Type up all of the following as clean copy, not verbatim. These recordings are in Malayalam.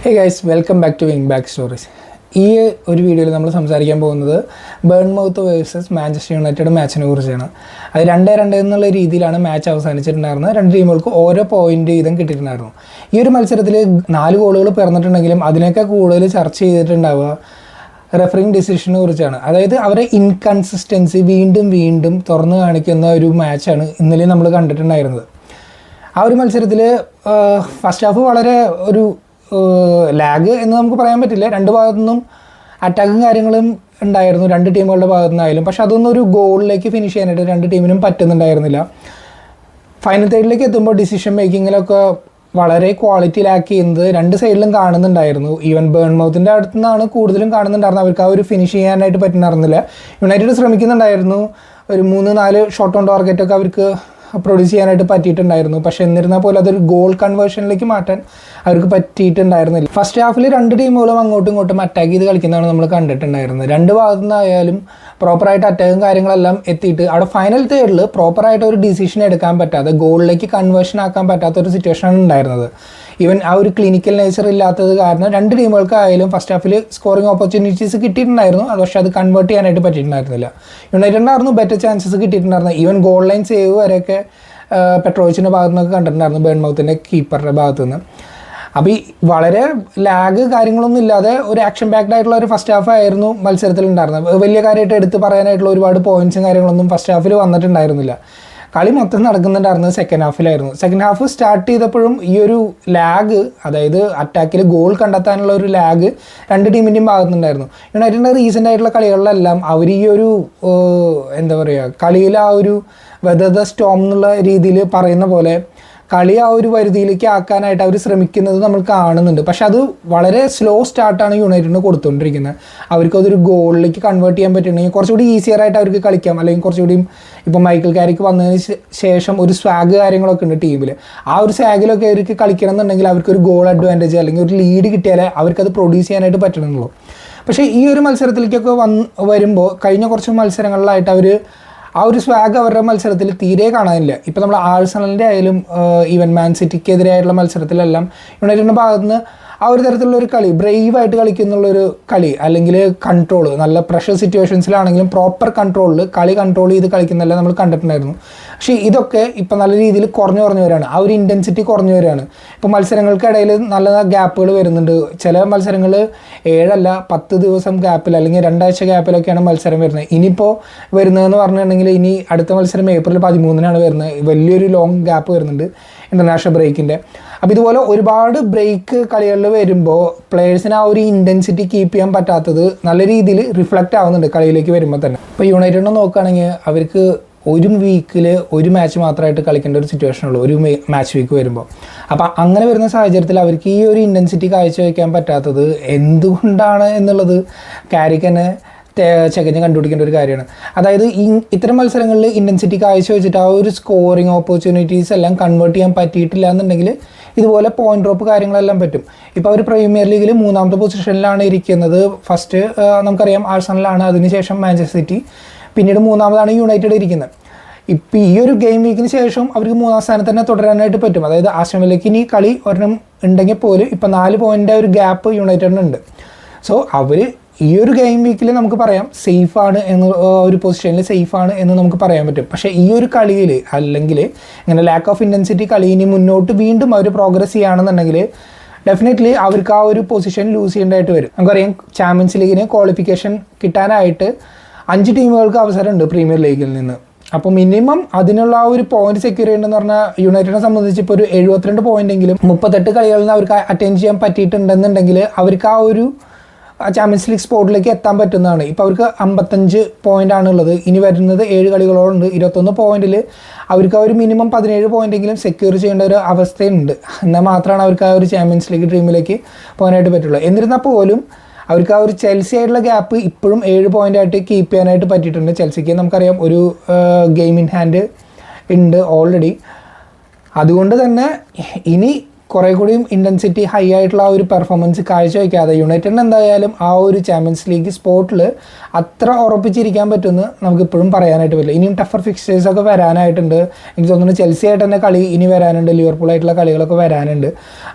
Hey guys, welcome back to wing back stories. ഈ ഒരു വീഡിയോയിൽ നമ്മൾ സംസാരിക്കാൻ പോകുന്നത് ബേൺമൗത്ത് വേഴ്സസ് മാഞ്ചസ്റ്റർ യുണൈറ്റഡ് മാച്ചിനെ കുറിച്ചാണ്. അത് 2-2 എന്നുള്ള രീതിയിലാണ് മാച്ച് അവസാനിച്ചിട്ടുണ്ടായിരുന്നത്. രണ്ട് ടീമുകൾക്ക് ഓരോ പോയിന്റ് വീതം കിട്ടിയിട്ടുണ്ടായിരുന്നു. ഈ ഒരു മത്സരത്തിൽ 4 ഗോളുകൾ പിറന്നിട്ടുണ്ടെങ്കിലും അതിനേക്കാൾ കൂടുതൽ ചർച്ച ചെയ്തിട്ടുണ്ടാവുക റെഫറിങ് ഡിസിഷനെ കുറിച്ചാണ്. അതായത് അവരെ ഇൻകൺസിസ്റ്റൻസി വീണ്ടും തുറന്നു കാണിക്കുന്ന ഒരു മാച്ചാണ് ഇന്നലെ നമ്മൾ കണ്ടിട്ടുണ്ടായിരുന്നത്. ആ ഒരു മത്സരത്തിൽ ഫസ്റ്റ് ഹാഫ് വളരെ ഒരു ലാഗ് എന്ന് നമുക്ക് പറയാൻ പറ്റില്ല. രണ്ട് ഭാഗത്തു നിന്നും അറ്റാക്കും കാര്യങ്ങളും ഉണ്ടായിരുന്നു, രണ്ട് ടീമുകളുടെ ഭാഗത്തു നിന്നായാലും. പക്ഷെ അതൊന്നും ഒരു ഗോളിലേക്ക് ഫിനിഷ് ചെയ്യാനായിട്ട് രണ്ട് ടീമിനും പറ്റുന്നുണ്ടായിരുന്നില്ല. ഫൈനൽ തേർഡിലേക്ക് എത്തുമ്പോൾ ഡിസിഷൻ മേക്കിങ്ങിലൊക്കെ വളരെ ക്വാളിറ്റി ലാക്ക് ചെയ്യുന്നത് രണ്ട് സൈഡിലും കാണുന്നുണ്ടായിരുന്നു. ഈവൻ ബേൺമൗത്തിൻ്റെ അടുത്തു നിന്നാണ് കൂടുതലും കാണുന്നുണ്ടായിരുന്നത്. അവർക്ക് ആ ഒരു ഫിനിഷ് ചെയ്യാനായിട്ട് പറ്റുന്നുണ്ടായിരുന്നില്ല. യുണൈറ്റഡ് ശ്രമിക്കുന്നുണ്ടായിരുന്നു, ഒരു 3-4 ഷോട്ട് ഓൺ ടാർഗറ്റൊക്കെ അവർക്ക് പ്രൊഡ്യൂസ് ചെയ്യാനായിട്ട് പറ്റിയിട്ടുണ്ടായിരുന്നു. പക്ഷേ എന്നിരുന്നാൽ പോലും അതൊരു ഗോൾ കൺവേർഷനിലേക്ക് മാറ്റാൻ അവർക്ക് പറ്റിയിട്ടുണ്ടായിരുന്നില്ല. ഫസ്റ്റ് ഹാഫിൽ രണ്ട് ടീമുകളും അങ്ങോട്ടും ഇങ്ങോട്ടും അറ്റാക്ക് ചെയ്ത് കളിക്കുന്നതാണ് നമ്മൾ കണ്ടിട്ടുണ്ടായിരുന്നത്. രണ്ട് ഭാഗത്തു നിന്നായാലും പ്രോപ്പറായിട്ട് അറ്റാക്കും കാര്യങ്ങളെല്ലാം എത്തിയിട്ട് അവിടെ ഫൈനൽ തേർഡിൽ പ്രോപ്പറായിട്ട് ഒരു ഡിസിഷൻ എടുക്കാൻ പറ്റാതെ ഗോളിലേക്ക് കൺവേർഷൻ ആക്കാൻ പറ്റാത്തൊരു സിറ്റുവേഷനാണ് ഉണ്ടായിരുന്നത്. ഈവൻ ആ ഒരു ക്ലിനിക്കൽ നേച്ചർ ഇല്ലാത്തത് കാരണം രണ്ട് ടീമുകൾക്കായാലും ഫസ്റ്റ് ഹാഫിൽ സ്കോറിംഗ് ഓപ്പർച്യൂണിറ്റീസ് കിട്ടിയിട്ടുണ്ടായിരുന്നു. അത് പക്ഷേ അത് കൺവേർട്ട് ചെയ്യാനായിട്ട് പറ്റിയിട്ടുണ്ടായിരുന്നില്ല. യുണൈറ്റഡിനായിരുന്നു ബെറ്റർ ചാൻസസ് കിട്ടിയിട്ടുണ്ടായിരുന്നത്. ഈവൻ ഗോൾ ലൈൻ സേവ് വരെയൊക്കെ പെട്രോവിച്ചിൻ്റെ ഭാഗത്തു നിന്നൊക്കെ കണ്ടിട്ടുണ്ടായിരുന്നു, ബേൺമൗത്തിൻ്റെ കീപ്പറുടെ ഭാഗത്തു നിന്ന്. അപ്പോൾ ഈ വളരെ ലാഗ് കാര്യങ്ങളൊന്നും ഇല്ലാതെ ഒരു ആക്ഷൻ പാക്ഡ് ആയിട്ടുള്ള ഒരു ഫസ്റ്റ് ഹാഫ് ആയിരുന്നു മത്സരത്തിൽ ഉണ്ടായിരുന്നത്. വലിയ കാര്യമായിട്ട് എടുത്ത് പറയാനായിട്ടുള്ള ഒരുപാട് പോയിൻറ്റ്സും കാര്യങ്ങളൊന്നും ഫസ്റ്റ് ഹാഫിൽ വന്നിട്ടുണ്ടായിരുന്നില്ല. കളി മൊത്തം നടക്കുന്നുണ്ടായിരുന്നത് സെക്കൻഡ് ഹാഫിലായിരുന്നു. സെക്കൻഡ് ഹാഫ് സ്റ്റാർട്ട് ചെയ്തപ്പോഴും ഈ ഒരു ലാഗ്, അതായത് അറ്റാക്കിൽ ഗോൾ കണ്ടെത്താനുള്ള ഒരു ലാഗ് രണ്ട് ടീമിൻ്റെയും ഭാഗത്തുനിന്നുണ്ടായിരുന്നു. യുണൈറ്റഡിൻ്റെ റീസെൻ്റ് ആയിട്ടുള്ള കളികളിലെല്ലാം അവർ ഈ ഒരു എന്താ പറയുക, കളിയിൽ ആ ഒരു വെദർ ദ സ്റ്റോം എന്നുള്ള രീതിയിൽ പറയുന്ന പോലെ കളി ആ ഒരു പരിധിയിലേക്ക് ആക്കാനായിട്ട് അവർ ശ്രമിക്കുന്നത് നമ്മൾ കാണുന്നുണ്ട്. പക്ഷെ അത് വളരെ സ്ലോ സ്റ്റാർട്ടാണ് യുണൈറ്റഡിന് കൊടുത്തുകൊണ്ടിരിക്കുന്നത്. അവർക്കതൊരു ഗോളിലേക്ക് കൺവേർട്ട് ചെയ്യാൻ പറ്റുകയാണെങ്കിൽ കുറച്ചുകൂടി ഈസിയർ ആയിട്ട് അവർക്ക് കളിക്കാം. അല്ലെങ്കിൽ കുറച്ചുകൂടി ഇപ്പോൾ മൈക്കിൾ കാരിക്ക് വന്നതിന് ശേഷം ഒരു സ്വാഗ് കാര്യങ്ങളൊക്കെ ഉണ്ട് ടീമിൽ. ആ ഒരു സ്വാഗിലൊക്കെ അവർക്ക് കളിക്കണം എന്നുണ്ടെങ്കിൽ അവർക്കൊരു ഗോൾ അഡ്വാൻറ്റേജ് അല്ലെങ്കിൽ ഒരു ലീഡ് കിട്ടിയാലേ അവർക്കത് പ്രൊഡ്യൂസ് ചെയ്യാനായിട്ട് പറ്റണമെന്നുള്ളൂ. പക്ഷേ ഈ ഒരു മത്സരത്തിലേക്കൊക്കെ വരുമ്പോൾ കഴിഞ്ഞ കുറച്ച് മത്സരങ്ങളിലായിട്ട് അവർ ആ ഒരു സ്വാഗ് അവരുടെ മത്സരത്തിൽ തീരെ കാണാനില്ല. ഇപ്പോൾ നമ്മൾ ആഴ്സണലിൻ്റെ ആയാലും ഈവൻ മാൻ സിറ്റിക്കെതിരെയായിട്ടുള്ള മത്സരത്തിലെല്ലാം യുണൈറ്റഡിൻ്റെ ഭാഗത്തുനിന്ന് ആ ഒരു തരത്തിലുള്ളൊരു കളി, ബ്രേവായിട്ട് കളിക്കുന്നുള്ളൊരു കളി, അല്ലെങ്കിൽ കൺട്രോൾ, നല്ല പ്രഷർ സിറ്റുവേഷൻസിലാണെങ്കിലും പ്രോപ്പർ കൺട്രോളിൽ കളി കൺട്രോൾ ചെയ്ത് കളിക്കുന്നതെല്ലാം നമ്മൾ കണ്ടിട്ടുണ്ടായിരുന്നു. പക്ഷേ ഇതൊക്കെ ഇപ്പോൾ നല്ല രീതിയിൽ കുറഞ്ഞു വരികയാണ്. ആ ഒരു ഇൻറ്റൻസിറ്റി കുറഞ്ഞു വരികയാണ്. ഇപ്പോൾ മത്സരങ്ങൾക്കിടയിൽ നല്ല ഗ്യാപ്പുകൾ വരുന്നുണ്ട്. ചില മത്സരങ്ങൾ 7-10 ദിവസം ഗ്യാപ്പിൽ അല്ലെങ്കിൽ 2 ആഴ്ച ഗ്യാപ്പിലൊക്കെയാണ് മത്സരം വരുന്നത്. ഇനിയിപ്പോൾ വരുന്നതെന്ന് പറഞ്ഞിട്ടുണ്ടെങ്കിൽ ഇനി അടുത്ത മത്സരം ഏപ്രിൽ 13 വരുന്നത്. വലിയൊരു ലോങ് ഗ്യാപ്പ് വരുന്നുണ്ട് ഇൻ്റർനാഷണൽ ബ്രേക്കിൻ്റെ. അപ്പോൾ ഇതുപോലെ ഒരുപാട് ബ്രേക്ക് കളികളിൽ വരുമ്പോൾ പ്ലെയേഴ്സിന് ആ ഒരു ഇൻറ്റൻസിറ്റി കീപ്പ് ചെയ്യാൻ പറ്റാത്തത് നല്ല രീതിയിൽ റിഫ്ലക്റ്റ് ആവുന്നുണ്ട് കളിയിലേക്ക് വരുമ്പോൾ തന്നെ. ഇപ്പോൾ യുണൈറ്റഡിനെ നോക്കുകയാണെങ്കിൽ അവർക്ക് ഒരു വീക്കിൽ ഒരു മാച്ച് മാത്രമായിട്ട് കളിക്കേണ്ട ഒരു സിറ്റുവേഷനുള്ളൂ, ഒരു മാച്ച് വീക്ക് വരുമ്പോൾ. അപ്പോൾ അങ്ങനെ വരുന്ന സാഹചര്യത്തിൽ അവർക്ക് ഈ ഒരു ഇൻറ്റൻസിറ്റി കാഴ്ചവെക്കാൻ പറ്റാത്തത് എന്തുകൊണ്ടാണ് എന്നുള്ളത് കാരിക്ക് തന്നെ ചകഞ്ഞ് കണ്ടുപിടിക്കേണ്ട ഒരു കാര്യമാണ്. അതായത് ഇത്തരം മത്സരങ്ങളിൽ ഇൻറ്റൻസിറ്റി കാഴ്ചവെച്ചിട്ട് ആ ഒരു സ്കോറിങ് ഓപ്പർച്യൂണിറ്റീസ് എല്ലാം കൺവേർട്ട് ചെയ്യാൻ പറ്റിയിട്ടില്ല എന്നുണ്ടെങ്കിൽ ഇതുപോലെ പോയിന്റ് ഡ്രോപ്പ് കാര്യങ്ങളെല്ലാം പറ്റും. ഇപ്പോൾ അവർ പ്രീമിയർ ലീഗിൽ 3ാമത്തെ പൊസിഷനിലാണ് ഇരിക്കുന്നത്. ഫസ്റ്റ് നമുക്കറിയാം ആഴ്സണലാണ്, അതിനുശേഷം മാഞ്ചസ്റ്റർ സിറ്റി, പിന്നീട് 3ാമതാണ് യുണൈറ്റഡ് ഇരിക്കുന്നത്. ഇപ്പോൾ ഈ ഒരു ഗെയിം വീക്കിന് ശേഷം അവർക്ക് 3ാം സ്ഥാനത്ത് തന്നെ തുടരാനായിട്ട് പറ്റും. അതായത് ആസ്റ്റൺ വില്ലയ്ക്ക് ഇനി കളി ഒരെണ്ണം ഉണ്ടെങ്കിൽ പോലും ഇപ്പോൾ 4 പോയിൻ്റ് ഒരു ഗ്യാപ്പ് യുണൈറ്റഡിനുണ്ട്. സോ അവർ ഈ ഒരു ഗെയിം വീക്കിൽ നമുക്ക് പറയാം സേഫാണ് എന്ന്, ഒരു പൊസിഷനിൽ സേഫാണ് എന്ന് നമുക്ക് പറയാൻ പറ്റും. പക്ഷേ ഈ ഒരു കളിയിൽ അല്ലെങ്കിൽ ഇങ്ങനെ ലാക്ക് ഓഫ് ഇൻറ്റൻസിറ്റി കളി ഇനി മുന്നോട്ട് വീണ്ടും അവർ പ്രോഗ്രസ് ചെയ്യുകയാണെന്നുണ്ടെങ്കിൽ ഡെഫിനറ്റ്ലി അവർക്ക് ആ ഒരു പൊസിഷൻ ലൂസ് ചെയ്യേണ്ടതായിട്ട് വരും. നമുക്കറിയാം ചാമ്പ്യൻസ് ലീഗിന് ക്വാളിഫിക്കേഷൻ കിട്ടാനായിട്ട് 5 ടീമുകൾക്ക് അവസരമുണ്ട് പ്രീമിയർ ലീഗിൽ നിന്ന്. അപ്പോൾ മിനിമം അതിനുള്ള ആ ഒരു പോയിന്റ് സെക്യൂർ ചെയ്യണമെന്ന് പറഞ്ഞാൽ യുണൈറ്റഡിനെ സംബന്ധിച്ച് ഇപ്പോൾ ഒരു 72 പോയിന്റെങ്കിലും 38 കളികളിൽ നിന്ന് അവർക്ക് അറ്റൻഡ് ചെയ്യാൻ പറ്റിയിട്ടുണ്ടെന്നുണ്ടെങ്കിൽ അവർക്ക് ആ ഒരു ചാമ്പ്യൻസ് ലീഗ് സ്പോട്ടിലേക്ക് എത്താൻ പറ്റുന്നതാണ്. ഇപ്പോൾ അവർക്ക് 55 പോയിൻ്റാണ് ഉള്ളത്. ഇനി വരുന്നത് 7 കളികളോടുണ്ട്. 21 പോയിന്റിൽ അവർക്ക് ആ ഒരു മിനിമം 17 പോയിന്റെങ്കിലും സെക്യൂർ ചെയ്യേണ്ട ഒരു അവസ്ഥയുണ്ട്. എന്നാൽ മാത്രമാണ് അവർക്ക് ആ ഒരു ചാമ്പ്യൻസ് ലീഗ് ഡ്രീമിലേക്ക് പോകാനായിട്ട് പറ്റുള്ളൂ. എന്നിരുന്നാൽ പോലും അവർക്ക് ആ ഒരു ചെൽസി ആയിട്ടുള്ള ഗ്യാപ്പ് ഇപ്പോഴും 7 പോയിൻ്റായിട്ട് കീപ്പ് ചെയ്യാനായിട്ട് പറ്റിയിട്ടുണ്ട്. ചെൽസിക്ക് നമുക്കറിയാം ഒരു ഗെയിം ഇൻ ഹാൻഡ് ഉണ്ട് ഓൾറെഡി. അതുകൊണ്ട് തന്നെ ഇനി കുറേ കൂടിയും ഇൻറ്റൻസിറ്റി ഹൈ ആയിട്ടുള്ള ആ ഒരു പെർഫോമൻസ് കാഴ്ചവെക്കാതെ യുണൈറ്റഡിന് എന്തായാലും ആ ഒരു ചാമ്പ്യൻസ് ലീഗ് സ്പോട്ടിൽ അത്ര ഉറപ്പിച്ചിരിക്കാൻ പറ്റുമെന്ന് നമുക്കിപ്പോഴും പറയാനായിട്ട് പറ്റില്ല. ഇനിയും ടഫർ ഫിക്സ്റ്റേഴ്സൊക്കെ വരാനായിട്ടുണ്ട്. എനിക്ക് തോന്നുന്നു ചെൽസി ആയിട്ട് തന്നെ കളി ഇനി വരാനുണ്ട്, ലിവർപൂൾ ആയിട്ടുള്ള കളികളൊക്കെ വരാനുണ്ട്.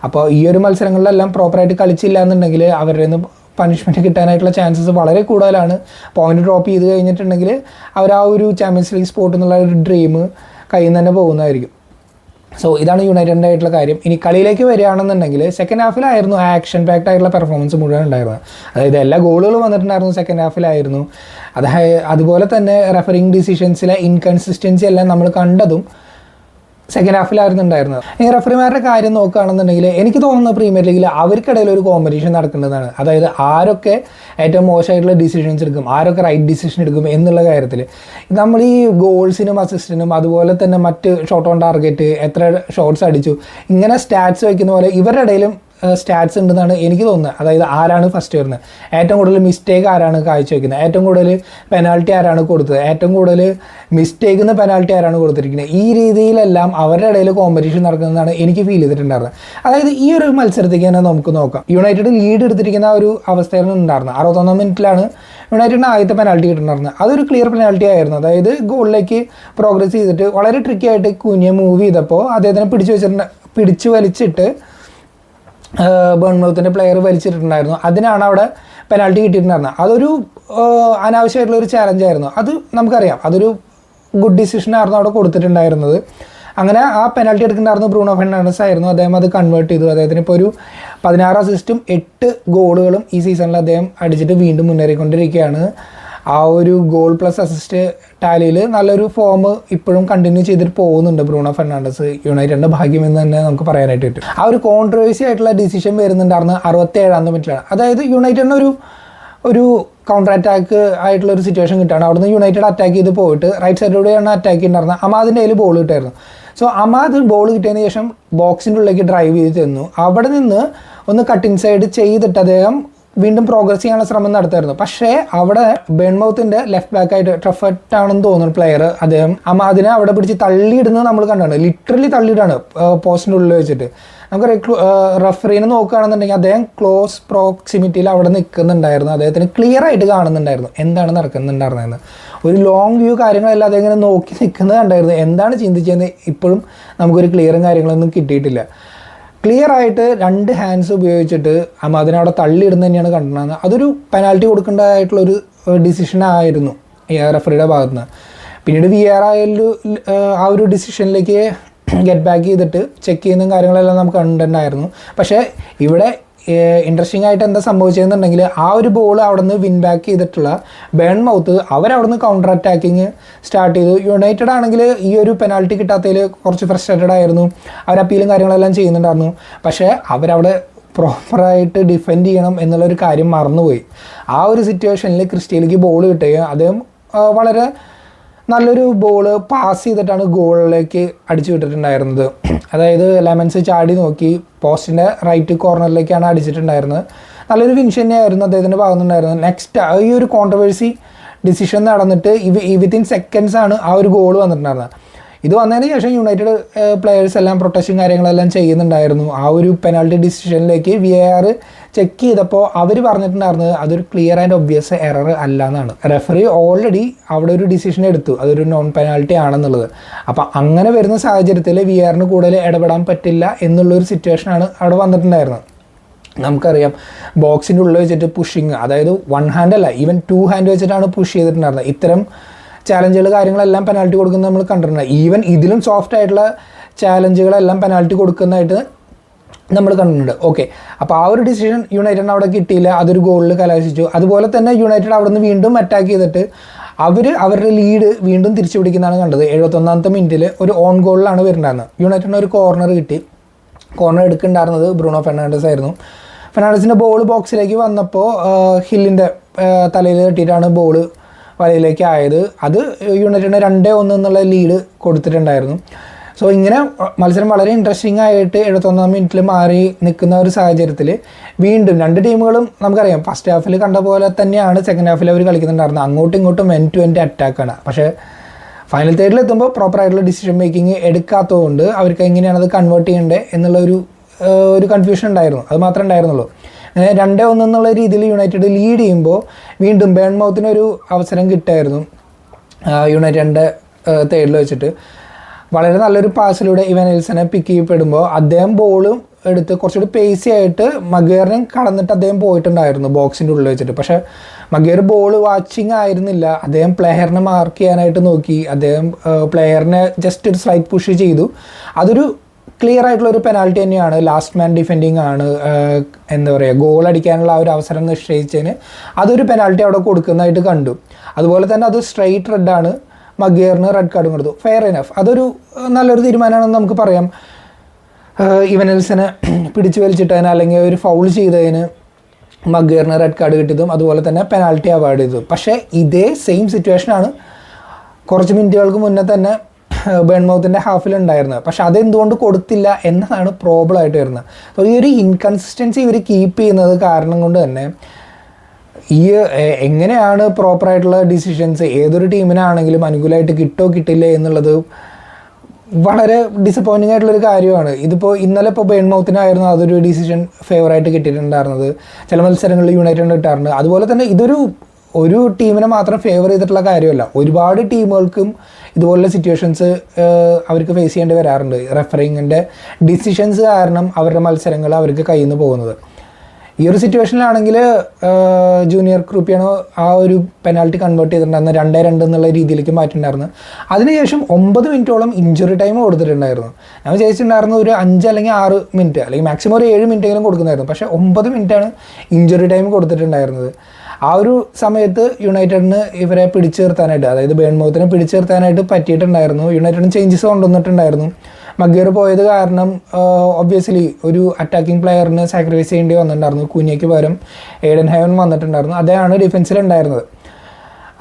അപ്പോൾ ഈ ഒരു മത്സരങ്ങളിലെല്ലാം പ്രോപ്പറായിട്ട് കളിച്ചില്ല എന്നുണ്ടെങ്കിൽ അവരുടെ നിന്ന് പണിഷ്മെൻറ്റ് കിട്ടാനായിട്ടുള്ള ചാൻസസ് വളരെ കൂടുതലാണ്. പോയിന്റ് ഡ്രോപ്പ് ചെയ്ത് കഴിഞ്ഞിട്ടുണ്ടെങ്കിൽ അവർ ആ ഒരു ചാമ്പ്യൻസ് ലീഗ് സ്പോട്ട് എന്നുള്ള ഒരു ഡ്രീം കയ്യിൽ നിന്ന് തന്നെ പോകുന്നതായിരിക്കും. സോ ഇതാണ് യുണൈറ്റഡിൻ്റെ ആയിട്ടുള്ള കാര്യം. ഇനി കളിയിലേക്ക് വരികയാണെന്നുണ്ടെങ്കിൽ സെക്കൻഡ് ഹാഫിലായിരുന്നു ആക്ഷൻ പാക്ഡ് ആയിട്ടുള്ള പെർഫോമൻസ് മുഴുവൻ ഉണ്ടായിരുന്നത്. അതായത് എല്ലാ ഗോളുകളും വന്നിട്ടുണ്ടായിരുന്നു സെക്കൻഡ് ഹാഫിലായിരുന്നു. അതുപോലെ തന്നെ റെഫറിങ് ഡിസിഷൻസിലെ ഇൻകൺസിസ്റ്റൻസി എല്ലാം നമ്മൾ കണ്ടതും സെക്കൻഡ് ഹാഫിലായിരുന്നു ഉണ്ടായിരുന്നത്. ഈ റെഫറിമാരുടെ കാര്യം നോക്കുകയാണെന്നുണ്ടെങ്കിൽ എനിക്ക് തോന്നുന്നത് പ്രീമിയർ ലീഗിൽ അവർക്കിടയിൽ ഒരു കോമ്പറ്റീഷൻ നടക്കേണ്ടതാണ്. അതായത് ആരൊക്കെ ഏറ്റവും മോശമായിട്ടുള്ള ഡിസിഷൻസ് എടുക്കും, ആരൊക്കെ റൈറ്റ് ഡിസിഷൻ എടുക്കും എന്നുള്ള കാര്യത്തിൽ. നമ്മൾ ഈ ഗോൾസിനും അസിസ്റ്റിനും അതുപോലെ തന്നെ മറ്റ് ഷോട്ട് ഓൺ ടാർഗറ്റ്, എത്ര ഷോട്ട്സ് അടിച്ചു, ഇങ്ങനെ സ്റ്റാറ്റ്സ് വയ്ക്കുന്ന പോലെ ഇവരുടെ ഇടയിലും സ്റ്റാറ്റ്സ് ഉണ്ടെന്നാണ് എനിക്ക് തോന്നുന്നത്. അതായത് ആരാണ് ഫസ്റ്റ് വരുന്നത്, ഏറ്റവും കൂടുതൽ മിസ്റ്റേക്ക് ആരാണ് കാഴ്ചവെക്കുന്നത്, ഏറ്റവും കൂടുതൽ പെനാൾട്ടി ആരാണ് കൊടുത്തത്, ഏറ്റവും കൂടുതൽ മിസ്റ്റേക്കിൽ നിന്ന് പെനാൾട്ടി ആരാണ് കൊടുത്തിരിക്കുന്നത്, ഈ രീതിയിലെല്ലാം അവരുടെ ഇടയിൽ കോമ്പറ്റീഷൻ നടക്കുന്നതാണ് എനിക്ക് ഫീൽ ചെയ്തിട്ടുണ്ടായിരുന്നത്. അതായത് ഈ ഒരു മത്സരത്തേക്ക് തന്നെ നമുക്ക് നോക്കാം. യുണൈറ്റഡ് ലീഡ് എടുത്തിരിക്കുന്ന ഒരു അവസ്ഥയാണ് ഉണ്ടായിരുന്നത്. 61 മിനിറ്റിലാണ് യുണൈറ്റഡിന് ആദ്യത്തെ പെനാൾട്ടി കിട്ടുന്നുണ്ടായിരുന്നത്. അതൊരു ക്ലിയർ പെനാൾട്ടി ആയിരുന്നു. അതായത് ഗോളിലേക്ക് പ്രോഗ്രസ് ചെയ്തിട്ട് വളരെ ട്രിക്കി ആയിട്ട് കുഞ്ഞ് മൂവ് ചെയ്തപ്പോൾ അദ്ദേഹത്തിനെ പിടിച്ചു വലിച്ചിട്ട് ബേൺമൗത്തിൻ്റെ പ്ലെയർ വലിച്ചിട്ടുണ്ടായിരുന്നു. അതിനാണ് അവിടെ പെനാൾട്ടി കിട്ടിയിട്ടുണ്ടായിരുന്നത്. അതൊരു അനാവശ്യമായിട്ടുള്ളൊരു ചാലഞ്ചായിരുന്നു. അത് നമുക്കറിയാം, അതൊരു ഗുഡ് ഡിസിഷനായിരുന്നു അവിടെ കൊടുത്തിട്ടുണ്ടായിരുന്നത്. അങ്ങനെ ആ പെനാൾട്ടി എടുക്കുന്നുണ്ടായിരുന്നു ബ്രൂണോ ഫെർണാണ്ടസ് ആയിരുന്നു. അദ്ദേഹം അത് കൺവേർട്ട് ചെയ്തു. അദ്ദേഹത്തിന് ഇപ്പോൾ ഒരു 16 അസിസ്റ്റും 8 ഗോളുകളും ഈ സീസണിൽ അദ്ദേഹം അടിച്ചിട്ട് വീണ്ടും മുന്നേറിക്കൊണ്ടിരിക്കുകയാണ്. ആ ഒരു ഗോൾ പ്ലസ് അസിസ്റ്റ് ടാലിയിൽ നല്ലൊരു ഫോം ഇപ്പോഴും കണ്ടിന്യൂ ചെയ്തിട്ട് പോകുന്നുണ്ട് ബ്രൂണോ ഫെർണാണ്ടസ്. യുണൈറ്റഡിൻ്റെ ഭാഗ്യം എന്ന് തന്നെ നമുക്ക് പറയാനായിട്ട് പറ്റും. ആ ഒരു കോൺട്രവേഴ്സി ആയിട്ടുള്ള ഡിസിഷൻ വരുന്നുണ്ടായിരുന്നു 67-ാം മിനിറ്റിലാണ്. അതായത് യുണൈറ്റഡിന് ഒരു കൗണ്ടർ അറ്റാക്ക് ആയിട്ടുള്ള ഒരു സിറ്റുവേഷൻ കിട്ടുകയാണ്. അവിടുന്ന് യുണൈറ്റഡ് അറ്റാക്ക് ചെയ്ത് പോയിട്ട് റൈറ്റ് സൈഡിലൂടെയാണ് അറ്റാക്ക് ചെയ്യുന്നുണ്ടായിരുന്നത്. അമാദിൻ്റെ കയ്യിൽ ബോൾ കിട്ടായിരുന്നു. സോ അമാദ് ബോൾ കിട്ടിയതിന് ശേഷം ബോക്സിൻ്റെ ഉള്ളിലേക്ക് ഡ്രൈവ് ചെയ്ത് തന്നു. അവിടെ നിന്ന് ഒന്ന് കട്ടിങ് സൈഡ് ചെയ്തിട്ട് അദ്ദേഹം വീണ്ടും പ്രോഗ്രസ് ചെയ്യാനുള്ള ശ്രമം നടത്തായിരുന്നു. പക്ഷേ അവിടെ ബേൺമൗത്തിൻ്റെ ലെഫ്റ്റ് ബാക്കായിട്ട് ട്രഫറ്റ് ആണെന്ന് തോന്നുന്നു പ്ലെയർ, അദ്ദേഹം അമാദിനെ അവിടെ പിടിച്ച് തള്ളിയിടുന്നത് നമ്മൾ കണ്ടാണ്. ലിറ്ററലി തള്ളിയിടാണ് പോസ്റ്റിൻ്റെ ഉള്ളിൽ വെച്ചിട്ട്. നമുക്ക് റഫറീനെ നോക്കുകയാണെന്നുണ്ടെങ്കിൽ അദ്ദേഹം ക്ലോസ് പ്രോക്സിമിറ്റിയിൽ അവിടെ നിൽക്കുന്നുണ്ടായിരുന്നു. അദ്ദേഹത്തിന് ക്ലിയർ ആയിട്ട് കാണുന്നുണ്ടായിരുന്നു എന്താണ് നടക്കുന്നുണ്ടായിരുന്നതെന്ന്. ഒരു ലോങ് വ്യൂ കാര്യങ്ങളെല്ലാം അദ്ദേഹം ഇങ്ങനെ നോക്കി നിൽക്കുന്നത് കണ്ടായിരുന്നു. എന്താണ് ചിന്തിച്ചതെന്ന് ഇപ്പോഴും നമുക്കൊരു ക്ലിയറും കാര്യങ്ങളൊന്നും കിട്ടിയിട്ടില്ല. ക്ലിയർ ആയിട്ട് 2 ഹാൻഡ്സ് ഉപയോഗിച്ചിട്ട് അതിനവിടെ തള്ളിയിടുന്ന തന്നെയാണ് കണ്ടത്. അതൊരു പെനാൽറ്റി കൊടുക്കേണ്ടതായിട്ടുള്ളൊരു ഡിസിഷനായിരുന്നു റഫറിയുടെ ഭാഗത്ത് നിന്ന്. പിന്നീട് VAR ആ ഒരു ഡിസിഷനിലേക്ക് ഗെറ്റ് ബാക്ക് ചെയ്തിട്ട് ചെക്ക് ചെയ്യുന്ന കാര്യങ്ങളെല്ലാം നമുക്ക് കണ്ടിട്ടുണ്ടായിരുന്നു. പക്ഷേ ഇവിടെ ഇൻട്രസ്റ്റിംഗ് ആയിട്ട് എന്താ സംഭവിച്ചതെന്നുണ്ടെങ്കിൽ ആ ഒരു ബോൾ അവിടെ നിന്ന് വിൻ ബാക്ക് ചെയ്തിട്ടുള്ള ബേൺമൗത്ത് അവരവിടെ നിന്ന് കൗണ്ടർ അറ്റാക്കിങ് സ്റ്റാർട്ട് ചെയ്തു. യുണൈറ്റഡ് ആണെങ്കിൽ ഈ ഒരു പെനാൽറ്റി കിട്ടാത്തതിൽ കുറച്ച് ഫ്രസ്ട്രേറ്റഡ് ആയിരുന്നു. അവർ അപ്പീലും കാര്യങ്ങളെല്ലാം ചെയ്യുന്നുണ്ടായിരുന്നു. പക്ഷേ അവരവിടെ പ്രോപ്പറായിട്ട് ഡിഫെൻഡ് ചെയ്യണം എന്നുള്ളൊരു കാര്യം മറന്നുപോയി. ആ ഒരു സിറ്റുവേഷനിൽ ക്രിസ്റ്റ്യയിലേക്ക് ബോൾ കിട്ടുകയും അദ്ദേഹം വളരെ നല്ലൊരു ബോള് പാസ് ചെയ്തിട്ടാണ് ഗോളിലേക്ക് അടിച്ചു വിട്ടിട്ടുണ്ടായിരുന്നത്. അതായത് ലെമൻസ് ചാടി നോക്കി പോസ്റ്റിൻ്റെ റൈറ്റ് കോർണറിലേക്കാണ് അടിച്ചിട്ടുണ്ടായിരുന്നത്. നല്ലൊരു ഫിനിഷ് തന്നെയായിരുന്നു അദ്ദേഹത്തിൻ്റെ ഭാഗത്തുനിന്നുണ്ടായിരുന്നത്. നെക്സ്റ്റ് ഈ ഒരു കോൺട്രവേഴ്സി ഡിസിഷൻ നടന്നിട്ട് വിത്തിൻ സെക്കൻഡ്സാണ് ആ ഒരു ഗോൾ വന്നിട്ടുണ്ടായിരുന്നത്. ഇത് വന്നതിന് ശേഷം യുണൈറ്റഡ് പ്ലെയേഴ്സ് എല്ലാം പ്രൊട്ടക്ഷൻ കാര്യങ്ങളെല്ലാം ചെയ്യുന്നുണ്ടായിരുന്നു. ആ ഒരു പെനാൽറ്റി ഡിസിഷനിലേക്ക് VAR ചെക്ക് ചെയ്തപ്പോൾ അവർ പറഞ്ഞിട്ടുണ്ടായിരുന്നത് അതൊരു ക്ലിയർ ആൻഡ് ഒബ്വിയസ് എറർ അല്ല എന്നാണ്. റെഫറി ഓൾറെഡി അവിടെ ഒരു ഡിസിഷൻ എടുത്തു അതൊരു നോൺ പെനാൽറ്റി ആണെന്നുള്ളത്. അപ്പം അങ്ങനെ വരുന്ന സാഹചര്യത്തിൽ VARന് കൂടുതൽ ഇടപെടാൻ പറ്റില്ല എന്നുള്ളൊരു സിറ്റുവേഷനാണ് അവിടെ വന്നിട്ടുണ്ടായിരുന്നത്. നമുക്കറിയാം ബോക്സിൻ്റെ ഉള്ളിൽ വെച്ചിട്ട് പുഷിങ്, അതായത് 1 ഹാൻഡ് അല്ല ഈവൻ 2 ഹാൻഡ് വെച്ചിട്ടാണ് പുഷ് ചെയ്തിട്ടുണ്ടായിരുന്നത്. ഇത്തരം ചാലഞ്ചുകൾ കാര്യങ്ങളെല്ലാം പെനാൽറ്റി കൊടുക്കുന്നത് നമ്മൾ കണ്ടിട്ടുണ്ട്. ഈവൻ ഇതിലും സോഫ്റ്റ് ആയിട്ടുള്ള ചാലഞ്ചുകളെല്ലാം പെനാൽറ്റി കൊടുക്കുന്നതായിട്ട് നമ്മൾ കണ്ടിട്ടുണ്ട്. ഓക്കെ, അപ്പോൾ ആ ഒരു ഡിസിഷൻ യുണൈറ്റഡിന് അവിടെ കിട്ടിയില്ല, അതൊരു ഗോളിൽ കലാശിച്ചു. അതുപോലെ തന്നെ യുണൈറ്റഡ് അവിടെ നിന്ന് വീണ്ടും അറ്റാക്ക് ചെയ്തിട്ട് അവരുടെ ലീഡ് വീണ്ടും തിരിച്ചു പിടിക്കുന്നതാണ് കണ്ടത്. 71-ാമത്തെ മിനിറ്റിൽ ഒരു ഓൺ ഗോളിലാണ് വരുന്നുണ്ടായിരുന്നത്. യുണൈറ്റഡിന് ഒരു കോർണർ കിട്ടി. കോർണർ എടുക്കുന്നുണ്ടായിരുന്നത് ബ്രൂണോ ഫെർണാണ്ടസ് ആയിരുന്നു. ഫെർണാണ്ടസിൻ്റെ ബോൾ ബോക്സിലേക്ക് വന്നപ്പോൾ ഹില്ലിൻ്റെ തലയിൽ തട്ടിയിട്ടാണ് ബോൾ വലയിലേക്ക് ആയത്. അത് യുണൈറ്റഡിന് 2-1 എന്നുള്ള ലീഡ് കൊടുത്തിട്ടുണ്ടായിരുന്നു. സോ ഇങ്ങനെ മത്സരം വളരെ ഇൻട്രസ്റ്റിംഗ് ആയിട്ട് 71-ാം മിനിറ്റിൽ മാറി നിൽക്കുന്ന ഒരു സാഹചര്യത്തിൽ വീണ്ടും 2 ടീമുകളും നമുക്കറിയാം ഫസ്റ്റ് ഹാഫിൽ കണ്ട പോലെ തന്നെയാണ് സെക്കൻഡ് ഹാഫിൽ അവർ കളിക്കുന്നുണ്ടായിരുന്നത്. അങ്ങോട്ടും ഇങ്ങോട്ടും എൻഡ് ടു എൻഡ് അറ്റാക്കാണ്. പക്ഷേ ഫൈനൽ തേർഡിൽ എത്തുമ്പോൾ പ്രോപ്പറായിട്ടുള്ള ഡിസിഷൻ മേക്കിംഗ് എടുക്കാത്തതുകൊണ്ട് അവർക്ക് എങ്ങനെയാണ് അത് കൺവേർട്ട് ചെയ്യേണ്ടത് എന്നുള്ള ഒരു ഒരു കൺഫ്യൂഷൻ ഉണ്ടായിരുന്നു, അത് മാത്രമേ ഉണ്ടായിരുന്നുള്ളൂ. അങ്ങനെ 2-1 എന്നുള്ള രീതിയിൽ യുണൈറ്റഡ് ലീഡ് ചെയ്യുമ്പോൾ വീണ്ടും ബേൺമൗത്തിനൊരു അവസരം കിട്ടായിരുന്നു യുണൈറ്റഡിൻ്റെ തേർഡിൽ വെച്ചിട്ട്. വളരെ നല്ലൊരു പാസിലൂടെ ഇവൻ എൽസനെ പിക്ക് ചെയ്യപ്പെടുമ്പോൾ അദ്ദേഹം ബോളും എടുത്ത് കുറച്ചുകൂടി പേസി ആയിട്ട് മഗേറിനെ കടന്നിട്ട് അദ്ദേഹം പോയിട്ടുണ്ടായിരുന്നു ബോക്സിൻ്റെ ഉള്ളിൽ വെച്ചിട്ട്. പക്ഷേ മഗേർ ബോൾ വാച്ചിങ് ആയിരുന്നില്ല, അദ്ദേഹം പ്ലെയറിനെ മാർക്ക് ചെയ്യാനായിട്ട് നോക്കി, അദ്ദേഹം പ്ലെയറിനെ ജസ്റ്റ് ഒരു സ്ലൈറ്റ് പുഷ് ചെയ്തു. അതൊരു ക്ലിയർ ആയിട്ടുള്ളൊരു പെനാൽറ്റി തന്നെയാണ്. ലാസ്റ്റ് മാൻ ഡിഫെൻഡിങ് ആണ്, എന്താ പറയുക, ഗോൾ അടിക്കാനുള്ള ആ ഒരു അവസരം നിശ്ചയിച്ചതിന് അതൊരു പെനാൽറ്റി അവിടെ കൊടുക്കുന്നതായിട്ട് കണ്ടു. അതുപോലെ തന്നെ അത് സ്ട്രെയിറ്റ് റെഡാണ്, മഗേറിന് റെഡ് കാർഡും കൊടുത്തു. ഫെയർ ഇനഫ്, അതൊരു നല്ലൊരു തീരുമാനമാണെന്ന് നമുക്ക് പറയാം. ഇവനെൽസനെ പിടിച്ചു വലിച്ചിട്ടതിന് അല്ലെങ്കിൽ ഒരു ഫൗൾ ചെയ്തതിന് മഗേറിന് റെഡ് കാർഡ് കിട്ടിയതും അതുപോലെ തന്നെ പെനാൽറ്റി അവാർഡ് ചെയ്തതും. പക്ഷേ ഇതേ സെയിം സിറ്റുവേഷനാണ് കുറച്ച് മിനിറ്റുകൾക്ക് മുന്നേ തന്നെ ബേൺമൗത്തിൻ്റെ ഹാഫിലുണ്ടായിരുന്നത്. പക്ഷെ അതെന്തുകൊണ്ട് കൊടുത്തില്ല എന്നതാണ് പ്രോബ്ലം ആയിട്ട് വരുന്നത്. അപ്പോൾ ഈ ഒരു ഇൻകൺസിസ്റ്റൻസി ഇവർ കീപ്പ് ചെയ്യുന്നത് കാരണം കൊണ്ട് തന്നെ ഈ എങ്ങനെയാണ് പ്രോപ്പറായിട്ടുള്ള ഡിസിഷൻസ് ഏതൊരു ടീമിനാണെങ്കിലും അനുകൂലമായിട്ട് കിട്ടോ കിട്ടില്ല എന്നുള്ളത് വളരെ ഡിസപ്പോയിൻറ്റിംഗ് ആയിട്ടുള്ളൊരു കാര്യമാണ്. ഇതിപ്പോൾ ഇന്നലെ ഇപ്പോൾ ബേൺമൗത്തിനായിരുന്നു അതൊരു ഡിസിഷൻ ഫേവറായിട്ട് കിട്ടിയിട്ടുണ്ടായിരുന്നത്, ചില മത്സരങ്ങളിൽ യുണൈറ്റഡ് കിട്ടാറുണ്ട്. അതുപോലെ തന്നെ ഒരു ടീമിനെ മാത്രം ഫേവർ ചെയ്തിട്ടുള്ള കാര്യമല്ല, ഒരുപാട് ടീമുകൾക്കും ഇതുപോലുള്ള സിറ്റുവേഷൻസ് അവർക്ക് ഫേസ് ചെയ്യേണ്ടി വരാറുണ്ട്. റെഫറിങ്ങിൻ്റെ ഡിസിഷൻസ് കാരണം അവരുടെ മത്സരങ്ങൾ അവർക്ക് കയ്യിൽ നിന്ന് പോകുന്നത്. ഈ ഒരു സിറ്റുവേഷനിലാണെങ്കിൽ ജൂനിയർ ക്രൂപ്പിയാണോ ആ ഒരു പെനാൽറ്റി കൺവേർട്ട് ചെയ്തിട്ടുണ്ടായിരുന്നു, 2-2 എന്നുള്ള രീതിയിലേക്ക് മാറ്റിയിട്ടുണ്ടായിരുന്നു. അതിനുശേഷം 9 മിനിറ്റോളം ഇഞ്ചുറി ടൈം കൊടുത്തിട്ടുണ്ടായിരുന്നു. ഞാൻ വിചാരിച്ചിട്ടുണ്ടായിരുന്നു ഒരു 5 അല്ലെങ്കിൽ 6 മിനിറ്റ് അല്ലെങ്കിൽ മാക്സിമം ഒരു 7 മിനിറ്റെങ്കിലും കൊടുക്കുന്നായിരുന്നു. പക്ഷേ 9 മിനിറ്റാണ് ഇഞ്ചുറി ടൈം കൊടുത്തിട്ടുണ്ടായിരുന്നത്. ആ ഒരു സമയത്ത് യുണൈറ്റഡിന് ഇവരെ പിടിച്ചു നിർത്താനായിട്ട്, അതായത് ബേൺമൗത്തിനെ പിടിച്ചു നിർത്താനായിട്ട് പറ്റിയിട്ടുണ്ടായിരുന്നു. യുണൈറ്റഡിന് ചേഞ്ചസ് കൊണ്ടുവന്നിട്ടുണ്ടായിരുന്നു. മഗേർ പോയത് കാരണം ഒബ്വിയസ്ലി ഒരു അറ്റാക്കിംഗ് പ്ലെയറിന് സാക്രിഫൈസ് ചെയ്യേണ്ടി വന്നിട്ടുണ്ടായിരുന്നു. കുഞ്ഞയ്ക്ക് പകരം ഏഡൻ ഹെവൻ വന്നിട്ടുണ്ടായിരുന്നു, അദ്ദേഹമാണ് ഡിഫൻസിലുണ്ടായിരുന്നത്.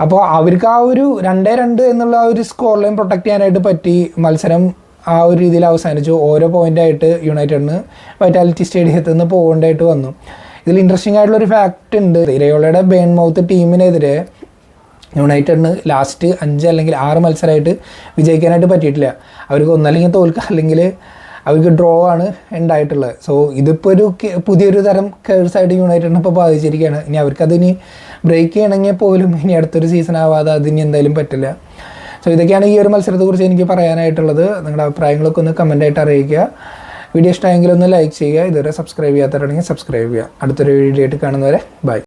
അപ്പോൾ അവർക്ക് ആ ഒരു 2-2 എന്നുള്ള ആ ഒരു സ്കോർ ലൈൻ പ്രൊട്ടക്ട് ചെയ്യാനായിട്ട് പറ്റി. മത്സരം ആ ഒരു രീതിയിൽ അവസാനിച്ചു. ഓരോ പോയിൻ്റായിട്ട് യുണൈറ്റഡിന് വൈറ്റാലിറ്റി സ്റ്റേഡിയത്തിൽ നിന്ന് പോകേണ്ടതായിട്ട് വന്നു. ഇതിൽ ഇൻട്രസ്റ്റിംഗ് ആയിട്ടുള്ളൊരു ഫാക്റ്റ് ഉണ്ട്. ഇരയോളയുടെ ബേൺമൗത്ത് ടീമിനെതിരെ യുണൈറ്റഡിന് ലാസ്റ്റ് 5 അല്ലെങ്കിൽ 6 മത്സരമായിട്ട് വിജയിക്കാനായിട്ട് പറ്റിയിട്ടില്ല. അവർക്ക് ഒന്നല്ലെങ്കിൽ തോൽക്കുക അല്ലെങ്കിൽ അവർക്ക് ഡ്രോ ആണ് ഉണ്ടായിട്ടുള്ളത്. സോ ഇതിപ്പോൾ ഒരു പുതിയൊരു തരം കേഴ്സായിട്ട് യുണൈറ്റഡിനെ ഇപ്പോൾ ബാധിച്ചിരിക്കുകയാണ്. ഇനി അവർക്കതിന് ബ്രേക്ക് ചെയ്യണമെങ്കിൽ പോലും ഇനി അടുത്തൊരു സീസൺ ആവാതെ അതിന് എന്തായാലും പറ്റില്ല. സോ ഇതൊക്കെയാണ് ഈ ഒരു മത്സരത്തെക്കുറിച്ച് എനിക്ക് പറയാനായിട്ടുള്ളത്. നിങ്ങളുടെ അഭിപ്രായങ്ങളൊക്കെ ഒന്ന് കമൻറ്റായിട്ട് അറിയിക്കുക. വീഡിയോ ഇഷ്ടമായെങ്കിൽ ഒന്ന് ലൈക്ക് ചെയ്യുക. ഇതുവരെ സബ്സ്ക്രൈബ് ചെയ്യാത്തവരാണെങ്കിൽ സബ്സ്ക്രൈബ് ചെയ്യുക. അടുത്തൊരു വീഡിയോ ആയിട്ട് കാണുന്നവരെ ബൈ.